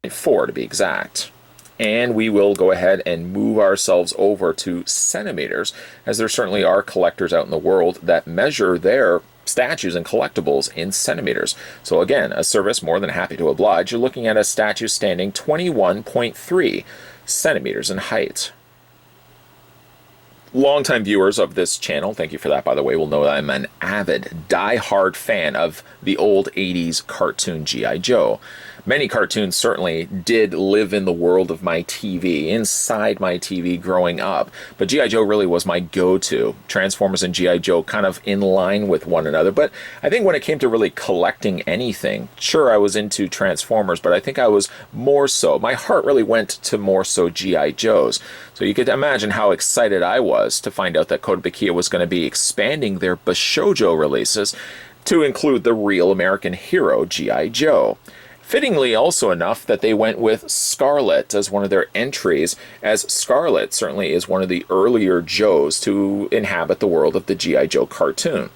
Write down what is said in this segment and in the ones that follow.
4 to be exact. And we will go ahead and move ourselves over to centimeters, as there certainly are collectors out in the world that measure their statues and collectibles in centimeters. So again, a service more than happy to oblige. You're looking at a statue standing 21.3 centimeters in height. Longtime viewers of this channel, thank you for that by the way, will know that I'm an avid, die-hard fan of the old 80s cartoon G.I. Joe. Many cartoons certainly did live in the world of my TV, inside my TV growing up, but G.I. Joe really was my go-to. Transformers and G.I. Joe kind of in line with one another, but I think when it came to really collecting anything, sure I was into Transformers, but I think I was more so, my heart really went to more so G.I. Joes. So you could imagine how excited I was to find out that Kotobukiya was going to be expanding their Bishoujo releases to include the real American hero, G.I. Joe. Fittingly also enough that they went with Scarlett as one of their entries, as Scarlett certainly is one of the earlier Joes to inhabit the world of the G.I. Joe cartoon.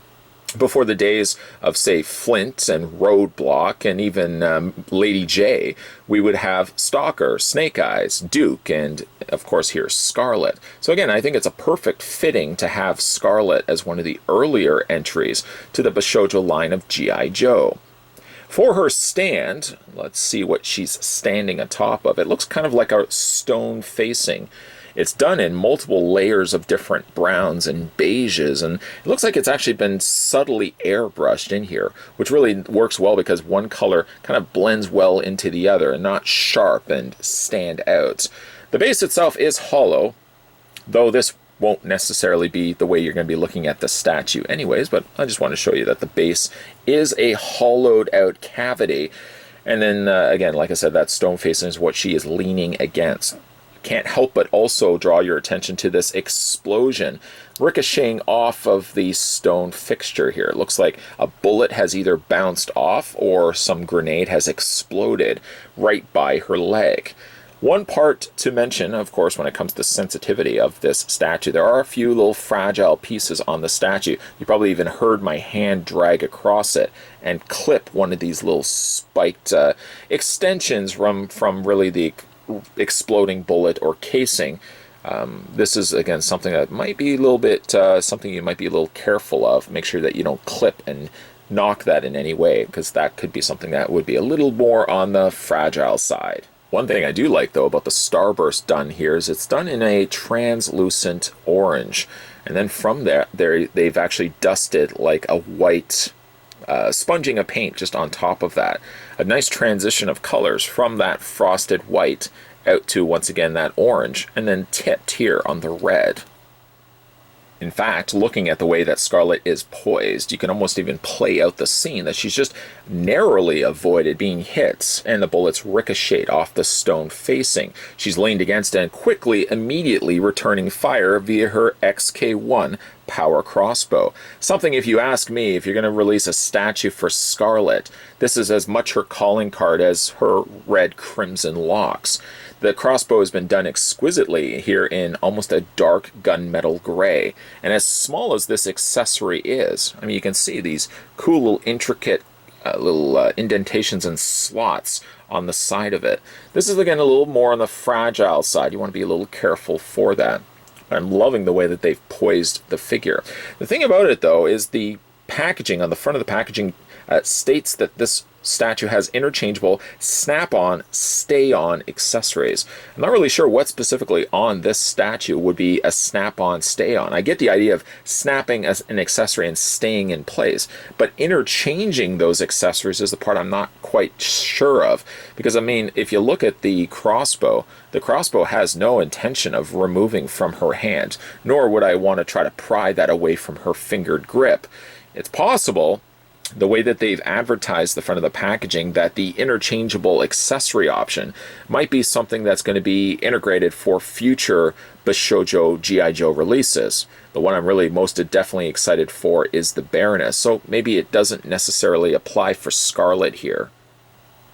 Before the days of, say, Flint and Roadblock and even Lady J, we would have Stalker, Snake Eyes, Duke, and of course here Scarlett. So again, I think it's a perfect fitting to have Scarlett as one of the earlier entries to the Bishoujo line of G.I. Joe. For her stand, let's see what she's standing atop of. It looks kind of like a stone facing. It's done in multiple layers of different browns and beiges, and it looks like it's actually been subtly airbrushed in here, which really works well because one color kind of blends well into the other and not sharp and stand out. The base itself is hollow, though this won't necessarily be the way you're going to be looking at the statue anyways, but I just want to show you that the base is a hollowed out cavity. And then again, like I said, that stone facing is what she is leaning against. Can't help but also draw your attention to this explosion ricocheting off of the stone fixture here. It looks like a bullet has either bounced off or some grenade has exploded right by her leg. One part to mention, of course, when it comes to sensitivity of this statue, there are a few little fragile pieces on the statue. You probably even heard my hand drag across it and clip one of these little spiked extensions from really the exploding bullet or casing. This is, again, something that might be a little bit, something you might be a little careful of. Make sure that you don't clip and knock that in any way, because that could be something that would be a little more on the fragile side. One thing I do like, though, about the starburst done here is it's done in a translucent orange. And then from there, they've actually dusted like a white sponging of paint just on top of that. A nice transition of colors from that frosted white out to, once again, that orange, and then tipped here on the red. In fact, looking at the way that Scarlett is poised, you can almost even play out the scene that she's just narrowly avoided being hit, and the bullets ricochet off the stone facing. She's leaned against it and quickly, immediately returning fire via her XK1 power crossbow. Something, if you ask me, if you're going to release a statue for Scarlett, this is as much her calling card as her red crimson locks. The crossbow has been done exquisitely here in almost a dark gunmetal gray. And as small as this accessory is, I mean, you can see these cool little intricate little indentations and slots on the side of it. This is, again, a little more on the fragile side. You want to be a little careful for that. I'm loving the way that they've poised the figure. The thing about it, though, is the packaging on the front of the packaging states that this statue has interchangeable snap-on, stay-on accessories. I'm not really sure what specifically on this statue would be a snap-on, stay-on. I get the idea of snapping as an accessory and staying in place, but interchanging those accessories is the part I'm not quite sure of. Because, I mean, if you look at the crossbow has no intention of removing from her hand, nor would I want to try to pry that away from her fingered grip. It's possible, the way that they've advertised the front of the packaging, that the interchangeable accessory option might be something that's going to be integrated for future Bishoujo G.I. Joe releases. The one I'm really most definitely excited for is the Baroness, so maybe it doesn't necessarily apply for Scarlett here.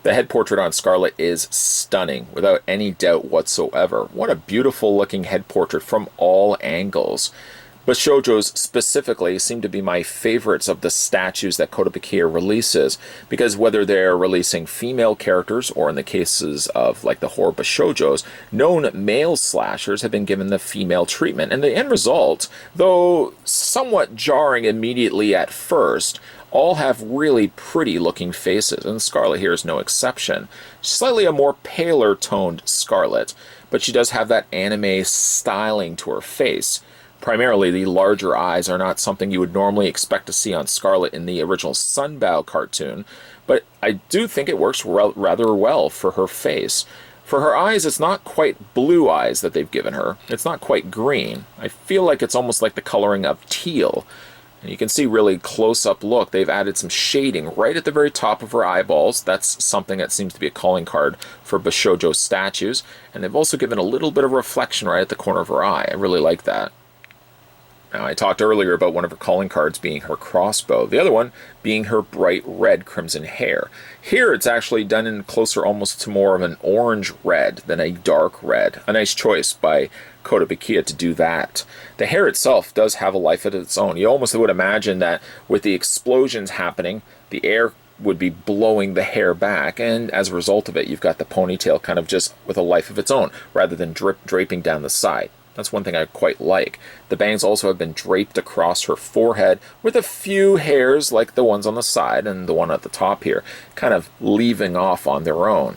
The head portrait on Scarlett is stunning, without any doubt whatsoever. What a beautiful looking head portrait from all angles. But shoujos specifically seem to be my favorites of the statues that Kotobukiya releases, because whether they're releasing female characters, or in the cases of like the horror bishojos, known male slashers have been given the female treatment. And the end result, though somewhat jarring immediately at first, all have really pretty looking faces, and Scarlett here is no exception. She's slightly a more paler toned Scarlett, but she does have that anime styling to her face. Primarily, the larger eyes are not something you would normally expect to see on Scarlett in the original Sunbow cartoon, but I do think it works rather well for her face. For her eyes, it's not quite blue eyes that they've given her. It's not quite green. I feel like it's almost like the coloring of teal. And you can see really close-up look. They've added some shading right at the very top of her eyeballs. That's something that seems to be a calling card for Bishoujo statues. And they've also given a little bit of reflection right at the corner of her eye. I really like that. Now, I talked earlier about one of her calling cards being her crossbow, the other one being her bright red crimson hair. Here it's actually done in closer almost to more of an orange red than a dark red. A nice choice by Kotobukiya to do that. The hair itself does have a life of its own. You almost would imagine that with the explosions happening, the air would be blowing the hair back, and as a result of it, you've got the ponytail kind of just with a life of its own, rather than draping down the side. That's one thing I quite like. The bangs also have been draped across her forehead with a few hairs like the ones on the side and the one at the top here, kind of leaving off on their own.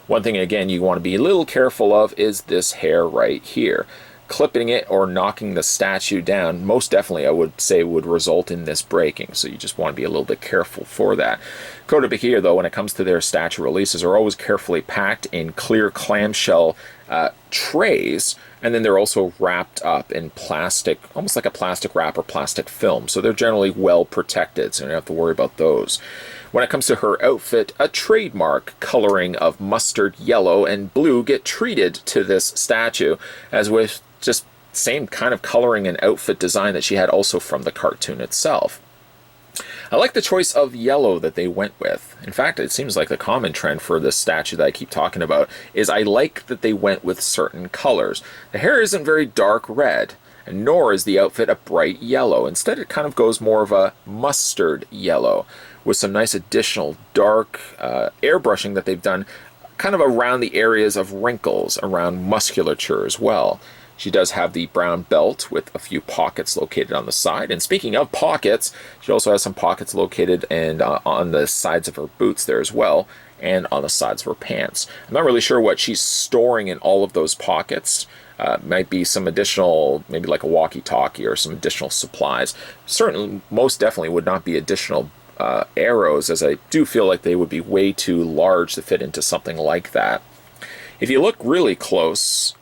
One thing, again, you want to be a little careful of is this hair right here. Clipping it or knocking the statue down, most definitely I would say would result in this breaking, so you just want to be a little bit careful for that. Kotobukiya, though, when it comes to their statue releases, are always carefully packed in clear clamshell trays, and then they're also wrapped up in plastic, almost like a plastic wrap or plastic film, so they're generally well protected, so you don't have to worry about those. When it comes to her outfit, a trademark coloring of mustard yellow and blue get treated to this statue, as with just same kind of coloring and outfit design that she had also from the cartoon itself. I like the choice of yellow that they went with. In fact, it seems like the common trend for this statue that I keep talking about is I like that they went with certain colors. The hair isn't very dark red, and nor is the outfit a bright yellow. Instead, it kind of goes more of a mustard yellow, with some nice additional dark airbrushing that they've done kind of around the areas of wrinkles, around musculature as well. She does have the brown belt with a few pockets located on the side. And speaking of pockets, she also has some pockets located and on the sides of her boots there as well, and on the sides of her pants. I'm not really sure what she's storing in all of those pockets. Might be some additional, maybe like a walkie-talkie or some additional supplies. Certainly, most definitely would not be additional arrows, as I do feel like they would be way too large to fit into something like that. If you look really close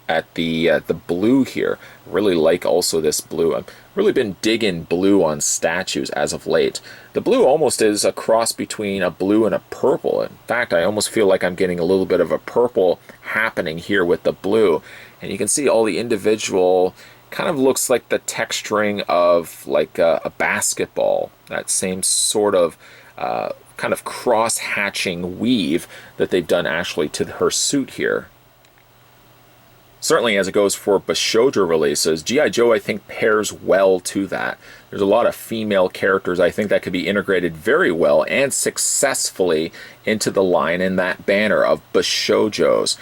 at the blue here, I really like also this blue. I've really been digging blue on statues as of late. The blue almost is a cross between a blue and a purple. In fact, I almost feel like I'm getting a little bit of a purple happening here with the blue. And you can see all the individual, kind of looks like the texturing of like a basketball. That same sort of kind of cross-hatching weave that they've done actually to her suit here. Certainly as it goes for Bishoujo releases, GIJoe I think pairs well to that. There's a lot of female characters I think that could be integrated very well and successfully into the line in that banner of Bishoujos.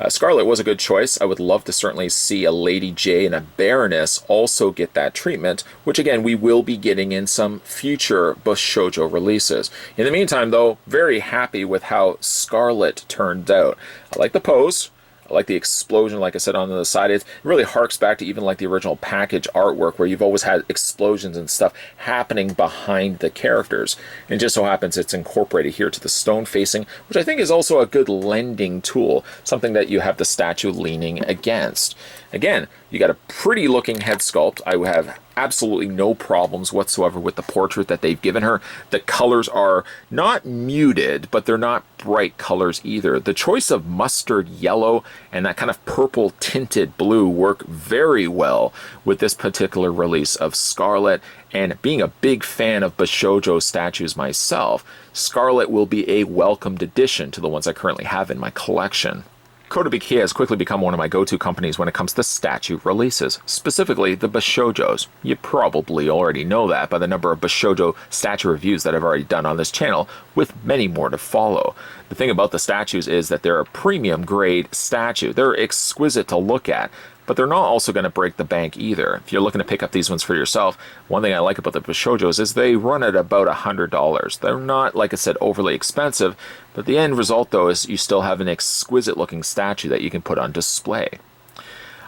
Scarlett was a good choice. I would love to certainly see a Lady J and a Baroness also get that treatment, which again we will be getting in some future Bishoujo releases. In the meantime though, very happy with how Scarlett turned out. I like the pose. I like the explosion, like I said, on the side. It really harks back to even like the original package artwork where you've always had explosions and stuff happening behind the characters. And just so happens it's incorporated here to the stone facing, which I think is also a good lending tool, something that you have the statue leaning against. Again, you got a pretty looking head sculpt. I have absolutely no problems whatsoever with the portrait that they've given her. The colors are not muted, but they're not bright colors either. The choice of mustard yellow and that kind of purple tinted blue work very well with this particular release of Scarlett. And being a big fan of Bishoujo statues myself, Scarlett will be a welcomed addition to the ones I currently have in my collection. Kotobukiya has quickly become one of my go-to companies when it comes to statue releases, specifically the Bishoujos. You probably already know that by the number of Bishoujo statue reviews that I've already done on this channel, with many more to follow. The thing about the statues is that they're a premium grade statue. They're exquisite to look at, but they're not also going to break the bank either. If you're looking to pick up these ones for yourself, one thing I like about the Bishoujos is they run at about $100. They're not, like I said, overly expensive, but the end result though is you still have an exquisite looking statue that you can put on display.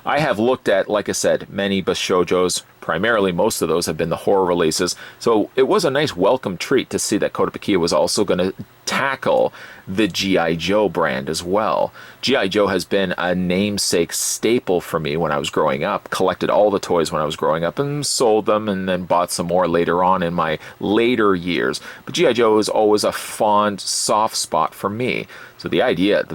I have looked at, like I said, many Bishoujos. Primarily, most of those have been the horror releases, so it was a nice welcome treat to see that Kotobukiya was also going to tackle the GIJoe brand as well. GIJoe has been a namesake staple for me when I was growing up. Collected all the toys when I was growing up and sold them, and then bought some more later on in my later years. But GIJoe is always a fond, soft spot for me. So the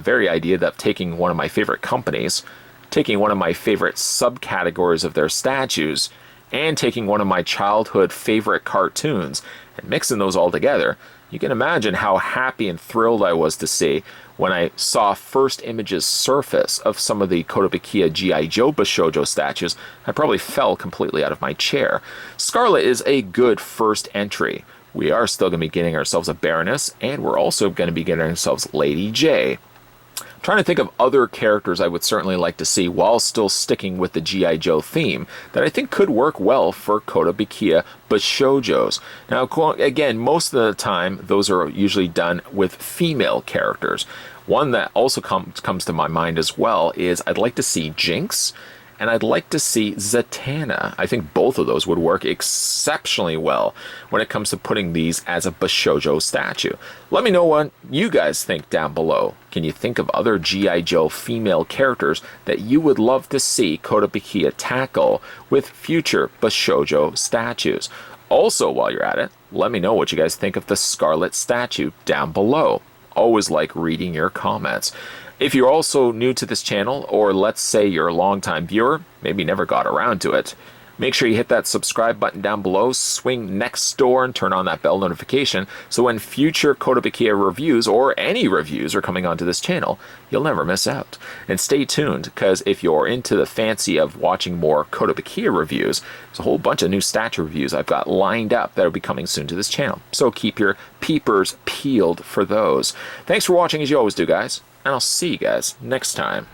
very idea of taking one of my favorite companies, taking one of my favorite subcategories of their statues, and taking one of my childhood favorite cartoons and mixing those all together, you can imagine how happy and thrilled I was to see when I saw first images surface of some of the Kotobukiya GIJoe Bishoujo statues. I probably fell completely out of my chair. Scarlett is a good first entry. We are still going to be getting ourselves a Baroness, and we're also going to be getting ourselves Lady J. I'm trying to think of other characters I would certainly like to see while still sticking with the GIJoe theme that I think could work well for Kotobukiya Bishoujos. Now, again, most of the time, those are usually done with female characters. One that also comes to my mind as well is I'd like to see Jinx, and I'd like to see Zatanna. I think both of those would work exceptionally well when it comes to putting these as a Bishoujo statue. Let me know what you guys think down below. Can you think of other GIJoe female characters that you would love to see Kotobukiya tackle with future Bishoujo statues? Also, while you're at it, let me know what you guys think of the Scarlett statue down below. Always like reading your comments. If you're also new to this channel, or let's say you're a longtime viewer, maybe never got around to it, make sure you hit that subscribe button down below, swing next door, and turn on that bell notification so when future Kotobukiya reviews, or any reviews, are coming onto this channel, you'll never miss out. And stay tuned, because if you're into the fancy of watching more Kotobukiya reviews, there's a whole bunch of new statue reviews I've got lined up that will be coming soon to this channel. So keep your peepers peeled for those. Thanks for watching as you always do, guys, and I'll see you guys next time.